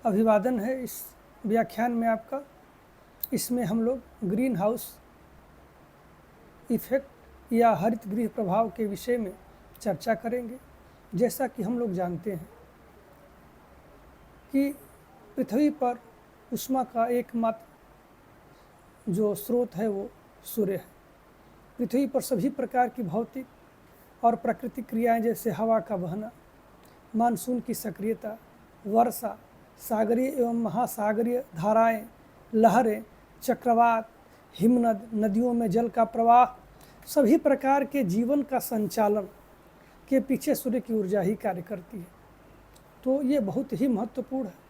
अभिवादन है इस व्याख्यान में आपका। इसमें हम लोग ग्रीन हाउस इफ़ेक्ट या हरित गृह प्रभाव के विषय में चर्चा करेंगे। जैसा कि हम लोग जानते हैं कि पृथ्वी पर ऊष्मा का एकमात्र जो स्रोत है वो सूर्य है। पृथ्वी पर सभी प्रकार की भौतिक और प्राकृतिक क्रियाएं जैसे हवा का बहना, मानसून की सक्रियता, वर्षा, सागरीय एवं महासागरीय धाराएं, लहरें, चक्रवात, हिमनद, नदियों में जल का प्रवाह, सभी प्रकार के जीवन का संचालन के पीछे सूर्य की ऊर्जा ही कार्य करती है। तो ये बहुत ही महत्वपूर्ण है।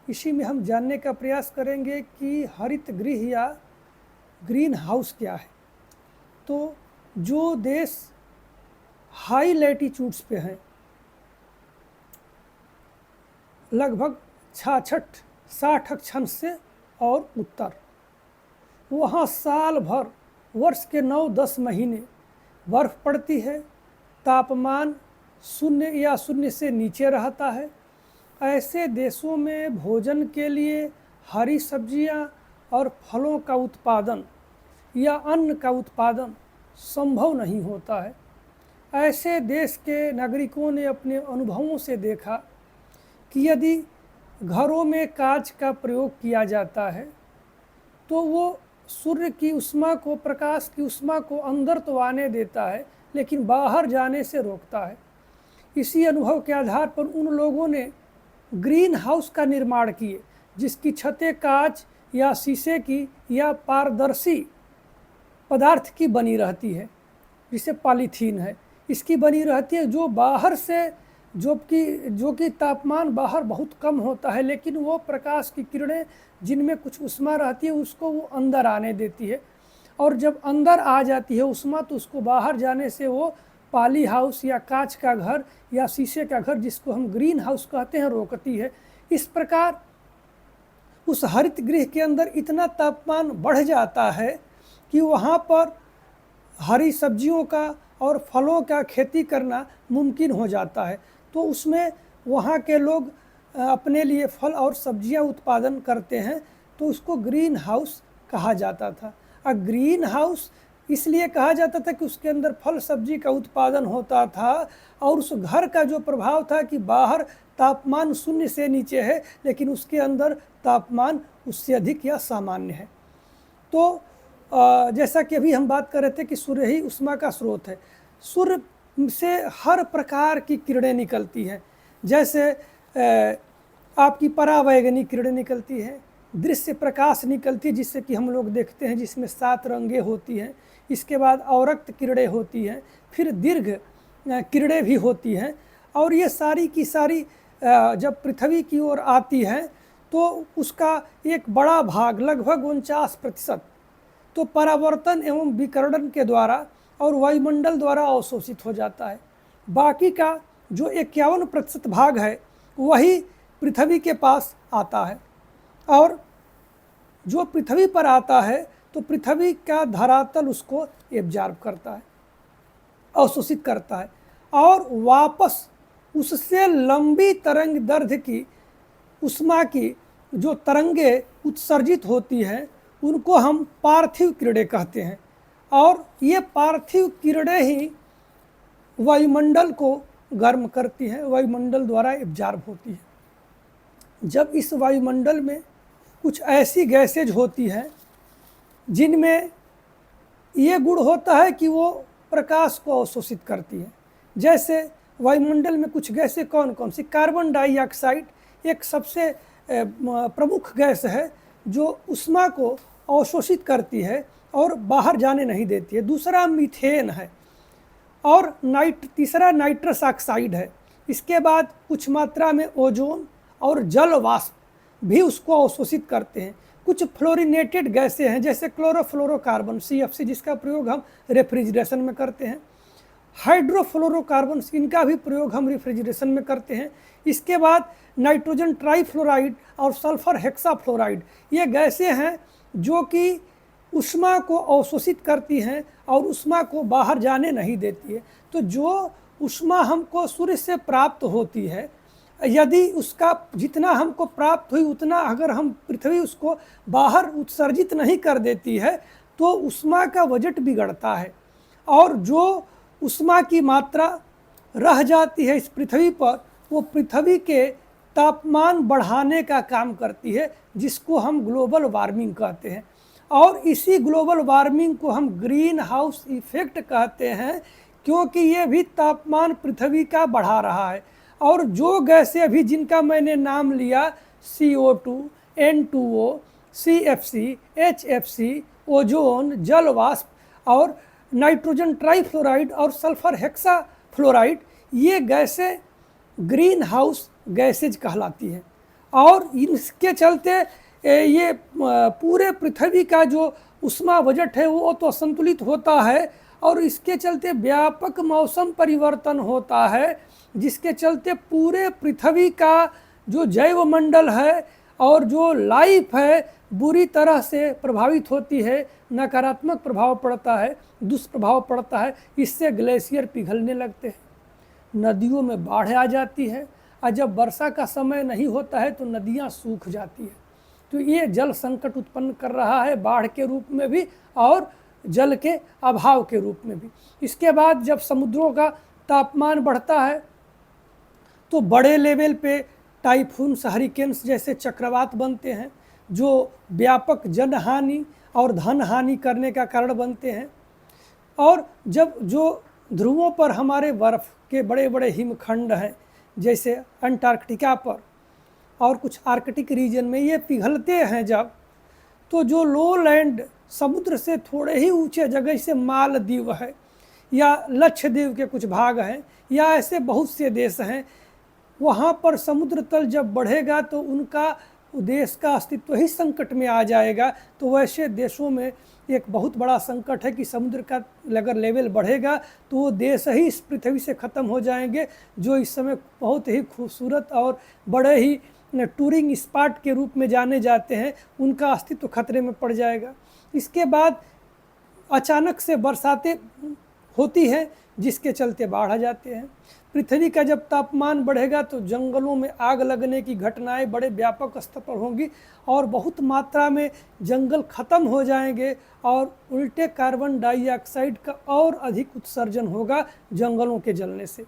इसी में हम जानने का प्रयास करेंगे कि हरित गृह या ग्रीन हाउस क्या है। तो जो देश हाई लैटिट्यूड्स पे हैं, लगभग 66-60 अक्षांश से और उत्तर, वहाँ साल भर वर्ष के 9-10 महीने बर्फ़ पड़ती है, तापमान शून्य या शून्य से नीचे रहता है। ऐसे देशों में भोजन के लिए हरी सब्जियां और फलों का उत्पादन या अन्न का उत्पादन संभव नहीं होता है। ऐसे देश के नागरिकों ने अपने अनुभवों से देखा कि यदि घरों में कांच का प्रयोग किया जाता है तो वो सूर्य की ऊष्मा को, प्रकाश की ऊष्मा को अंदर तो आने देता है लेकिन बाहर जाने से रोकता है। इसी अनुभव के आधार पर उन लोगों ने ग्रीन हाउस का निर्माण किए, जिसकी छतें कांच या शीशे की या पारदर्शी पदार्थ की बनी रहती है, जिसे पॉलीथीन है, इसकी बनी रहती है, जो बाहर से जो कि तापमान बाहर बहुत कम होता है लेकिन वो प्रकाश की किरणें जिनमें कुछ ऊष्मा रहती है उसको वो अंदर आने देती है, और जब अंदर आ जाती है ऊष्मा तो उसको बाहर जाने से वो पॉली हाउस या कांच का घर या शीशे का घर, जिसको हम ग्रीन हाउस कहते हैं, रोकती है। इस प्रकार उस हरित गृह के अंदर इतना तापमान बढ़ जाता है कि वहाँ पर हरी सब्जियों का और फलों का खेती करना मुमकिन हो जाता है। तो उसमें वहाँ के लोग अपने लिए फल और सब्जियाँ उत्पादन करते हैं, तो उसको ग्रीन हाउस कहा जाता था। और ग्रीन हाउस इसलिए कहा जाता था कि उसके अंदर फल सब्जी का उत्पादन होता था और उस घर का जो प्रभाव था कि बाहर तापमान शून्य से नीचे है लेकिन उसके अंदर तापमान उससे अधिक या सामान्य है। तो जैसा कि अभी हम बात कर रहे थे कि सूर्य ही ऊष्मा का स्रोत है। सूर्य से हर प्रकार की किरणें निकलती हैं, जैसे आपकी परावैगनी किरणें निकलती हैं, दृश्य प्रकाश निकलती है जिससे कि हम लोग देखते हैं, जिसमें 7 रंगें होती हैं। इसके बाद अवरक्त किरणें होती हैं, फिर दीर्घ किरणें भी होती हैं, और ये सारी की सारी जब पृथ्वी की ओर आती हैं तो उसका एक बड़ा भाग, लगभग 49%, तो परावर्तन एवं विकिरण के द्वारा और वायुमंडल द्वारा अवशोषित हो जाता है। बाकी का जो 51% भाग है वही पृथ्वी के पास आता है, और जो पृथ्वी पर आता है तो पृथ्वी का धरातल उसको एब्जॉर्ब करता है, अवशोषित करता है, और वापस उससे लंबी तरंग दैर्घ्य की ऊष्मा की जो तरंगें उत्सर्जित होती हैं उनको हम पार्थिव किरणें कहते हैं, और ये पार्थिव किरणें ही वायुमंडल को गर्म करती हैं, वायुमंडल द्वारा एब्जॉर्ब होती है। जब इस वायुमंडल में कुछ ऐसी गैसेज होती हैं जिनमें ये गुण होता है कि वो प्रकाश को अवशोषित करती हैं, जैसे वायुमंडल में कुछ गैसें कौन कौन सी? कार्बन डाइऑक्साइड एक सबसे प्रमुख गैस है जो ऊष्मा को अवशोषित करती है और बाहर जाने नहीं देती है। दूसरा मीथेन है, और तीसरा नाइट्रस ऑक्साइड है। इसके बाद कुछ मात्रा में ओजोन और जल वाष्प भी उसको अवशोषित करते हैं। कुछ फ्लोरिनेटेड गैसें हैं जैसे क्लोरोफ्लोरोकार्बन CFC, जिसका प्रयोग हम रेफ्रिजरेशन में करते हैं। हाइड्रोफ्लोरोकार्बन, इनका भी प्रयोग हम रेफ्रिजरेशन में करते हैं। इसके बाद नाइट्रोजन ट्राइफ्लोराइड और सल्फर हेक्साफ्लोराइड, ये गैसें हैं जो कि ऊष्मा को अवशोषित करती हैं और ऊष्मा को बाहर जाने नहीं देती है। तो जो ऊष्मा हमको सूर्य से प्राप्त होती है यदि उसका जितना हमको प्राप्त हुई उतना अगर हम पृथ्वी उसको बाहर उत्सर्जित नहीं कर देती है तो उष्मा का बजट बिगड़ता है, और जो उष्मा की मात्रा रह जाती है इस पृथ्वी पर वो पृथ्वी के तापमान बढ़ाने का काम करती है, जिसको हम ग्लोबल वार्मिंग कहते हैं। और इसी ग्लोबल वार्मिंग को हम ग्रीन हाउस इफेक्ट कहते हैं, क्योंकि ये भी तापमान पृथ्वी का बढ़ा रहा है। और जो गैसें अभी जिनका मैंने नाम लिया, CO2, N2O, CFC, HFC, ozone, जल वाष्प और नाइट्रोजन ट्राइफ्लोराइड और सल्फर हेक्साफ्लोराइड, ये गैसें ग्रीन हाउस गैसेज कहलाती हैं। और इसके चलते ये पूरे पृथ्वी का जो उष्मा बजट है वो तो असंतुलित होता है, और इसके चलते व्यापक मौसम परिवर्तन होता है, जिसके चलते पूरे पृथ्वी का जो जैव मंडल है और जो लाइफ है बुरी तरह से प्रभावित होती है। नकारात्मक प्रभाव पड़ता है, दुष्प्रभाव पड़ता है। इससे ग्लेशियर पिघलने लगते हैं, नदियों में बाढ़ आ जाती है, और जब वर्षा का समय नहीं होता है तो नदियाँ सूख जाती है। तो ये जल संकट उत्पन्न कर रहा है, बाढ़ के रूप में भी और जल के अभाव के रूप में भी। इसके बाद जब समुद्रों का तापमान बढ़ता है तो बड़े लेवल पे टाइफून्स, हरिकेन्स जैसे चक्रवात बनते हैं, जो व्यापक जनहानि और धन हानि करने का कारण बनते हैं। और जब जो ध्रुवों पर हमारे बर्फ़ के बड़े बड़े हिमखंड हैं, जैसे अंटार्कटिका पर और कुछ आर्कटिक रीजन में, ये पिघलते हैं जब, तो जो लो लैंड समुद्र से थोड़े ही ऊंचे जगह से मालदीव है या लक्षद्वीप के कुछ भाग हैं या ऐसे बहुत से देश हैं, वहाँ पर समुद्र तल जब बढ़ेगा तो उनका देश का अस्तित्व ही संकट में आ जाएगा। तो वैसे देशों में एक बहुत बड़ा संकट है कि समुद्र का अगर लेवल बढ़ेगा तो वो देश ही इस पृथ्वी से ख़त्म हो जाएंगे, जो इस समय बहुत ही खूबसूरत और बड़े ही टूरिंग स्पॉट के रूप में जाने जाते हैं, उनका अस्तित्व खतरे में पड़ जाएगा। इसके बाद अचानक से बरसातें होती हैं, जिसके चलते बाढ़ आ जाते हैं। पृथ्वी का जब तापमान बढ़ेगा तो जंगलों में आग लगने की घटनाएं बड़े व्यापक स्तर पर होंगी, और बहुत मात्रा में जंगल ख़त्म हो जाएंगे, और उल्टे कार्बन डाइऑक्साइड का और अधिक उत्सर्जन होगा जंगलों के जलने से।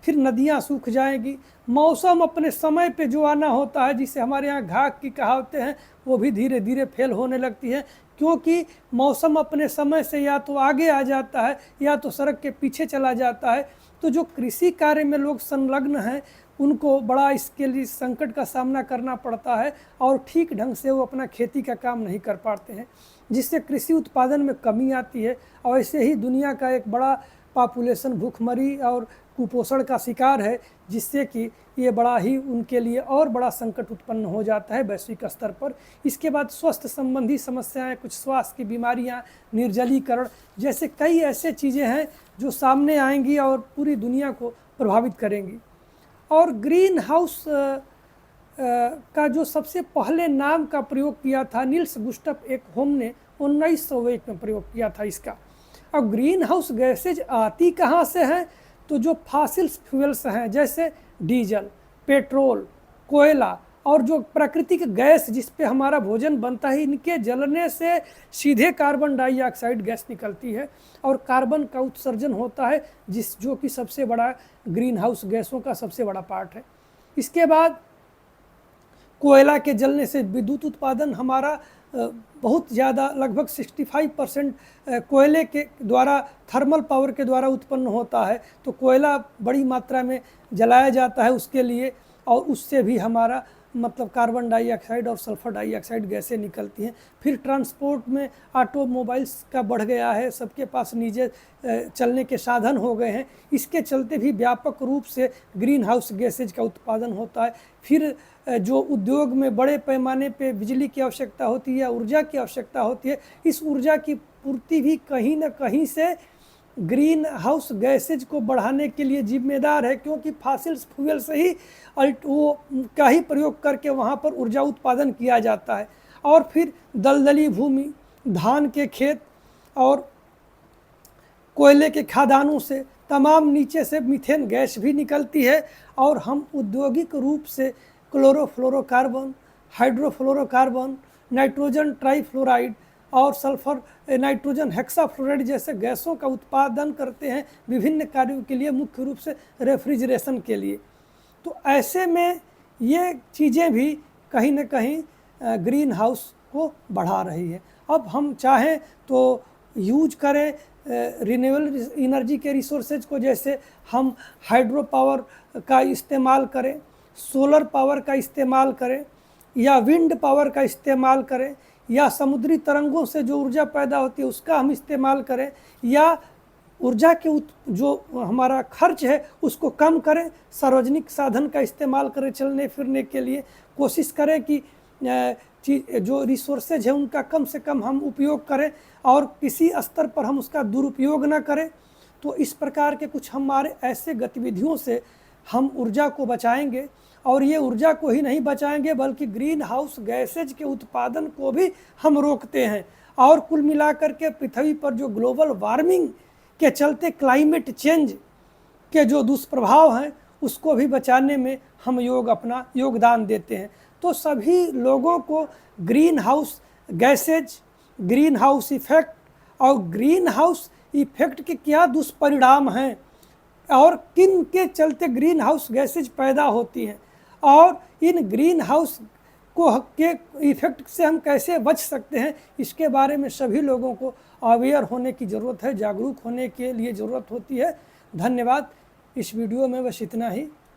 फिर नदियाँ सूख जाएंगी। मौसम अपने समय पे जो आना होता है, जिसे हमारे यहाँ घाघ की कहावतें हैं, वो भी धीरे धीरे फेल होने लगती हैं, क्योंकि मौसम अपने समय से या तो आगे आ जाता है या तो सड़क के पीछे चला जाता है। तो जो कृषि कार्य में लोग संलग्न हैं उनको बड़ा इसके लिए संकट का सामना करना पड़ता है, और ठीक ढंग से वो अपना खेती का काम नहीं कर पाते हैं, जिससे कृषि उत्पादन में कमी आती है। और ऐसे ही दुनिया का एक बड़ा पॉपुलेशन भूखमरी और कुपोषण का शिकार है, जिससे कि ये बड़ा ही उनके लिए और बड़ा संकट उत्पन्न हो जाता है वैश्विक स्तर पर। इसके बाद स्वास्थ्य संबंधी समस्याएं, कुछ स्वास्थ्य की बीमारियां, निर्जलीकरण जैसे कई ऐसे चीज़ें हैं जो सामने आएंगी और पूरी दुनिया को प्रभावित करेंगी। और ग्रीन हाउस का जो सबसे पहले नाम का प्रयोग किया था नील्स गुस्टफ एकहोम ने 1901 में प्रयोग किया था इसका। अब ग्रीन हाउस गैसेज आती कहाँ से हैं? तो जो फॉसिल्स फ्यूल्स हैं, जैसे डीजल, पेट्रोल, कोयला और जो प्राकृतिक गैस जिस पे हमारा भोजन बनता है, इनके जलने से सीधे कार्बन डाइऑक्साइड गैस निकलती है और कार्बन का उत्सर्जन होता है, जो कि सबसे बड़ा ग्रीन हाउस गैसों का सबसे बड़ा पार्ट है। इसके बाद कोयला के जलने से विद्युत उत्पादन हमारा बहुत ज़्यादा, लगभग 65% कोयले के द्वारा, थर्मल पावर के द्वारा उत्पन्न होता है। तो कोयला बड़ी मात्रा में जलाया जाता है उसके लिए, और उससे भी हमारा मतलब कार्बन डाइऑक्साइड और सल्फर डाइऑक्साइड गैसें निकलती हैं। फिर ट्रांसपोर्ट में ऑटोमोबाइल्स का बढ़ गया है, सबके पास निजी चलने के साधन हो गए हैं, इसके चलते भी व्यापक रूप से ग्रीन हाउस गैसेज का उत्पादन होता है। फिर जो उद्योग में बड़े पैमाने पे बिजली की आवश्यकता होती है, ऊर्जा की आवश्यकता होती है, इस ऊर्जा की पूर्ति भी कहीं ना कहीं से ग्रीन हाउस गैसेज को बढ़ाने के लिए जिम्मेदार है, क्योंकि फॉसिल्स फ्यूल से ही वो का ही प्रयोग करके वहाँ पर ऊर्जा उत्पादन किया जाता है। और फिर दलदली भूमि, धान के खेत और कोयले के खदानों से तमाम नीचे से मीथेन गैस भी निकलती है और हम औद्योगिक रूप से क्लोरोफ्लोरोकार्बन, हाइड्रोफ्लोरोकार्बन, नाइट्रोजन ट्राइफ्लोराइड और सल्फर नाइट्रोजन हेक्साफ्लोराइड जैसे गैसों का उत्पादन करते हैं विभिन्न कार्यों के लिए, मुख्य रूप से रेफ्रिजरेशन के लिए। तो ऐसे में ये चीज़ें भी कहीं न कहीं ग्रीन हाउस को बढ़ा रही है। अब हम चाहें तो यूज करें रिन्यूएबल एनर्जी के रिसोर्सेज को, जैसे हम हाइड्रो पावर का इस्तेमाल करें, सोलर पावर का इस्तेमाल करें या विंड पावर का इस्तेमाल करें, या समुद्री तरंगों से जो ऊर्जा पैदा होती है उसका हम इस्तेमाल करें, या ऊर्जा के जो हमारा खर्च है उसको कम करें, सार्वजनिक साधन का इस्तेमाल करें चलने फिरने के लिए, कोशिश करें कि जो रिसोर्सेज है उनका कम से कम हम उपयोग करें और किसी स्तर पर हम उसका दुरुपयोग ना करें। तो इस प्रकार के कुछ हमारे ऐसे गतिविधियों से हम ऊर्जा को बचाएंगे, और ये ऊर्जा को ही नहीं बचाएंगे बल्कि ग्रीन हाउस गैसेज के उत्पादन को भी हम रोकते हैं। और कुल मिलाकर के पृथ्वी पर जो ग्लोबल वार्मिंग के चलते क्लाइमेट चेंज के जो दुष्प्रभाव हैं उसको भी बचाने में हम अपना योगदान देते हैं। तो सभी लोगों को green house gases, green house effect और ग्रीन हाउस इफेक्ट के क्या दुष्परिणाम हैं और किन के चलते ग्रीन हाउस गैसेज पैदा होती हैं और इन ग्रीन हाउस के इफेक्ट से हम कैसे बच सकते हैं, इसके बारे में सभी लोगों को अवेयर होने की ज़रूरत है, जागरूक होने के लिए ज़रूरत होती है। धन्यवाद। इस वीडियो में बस इतना ही।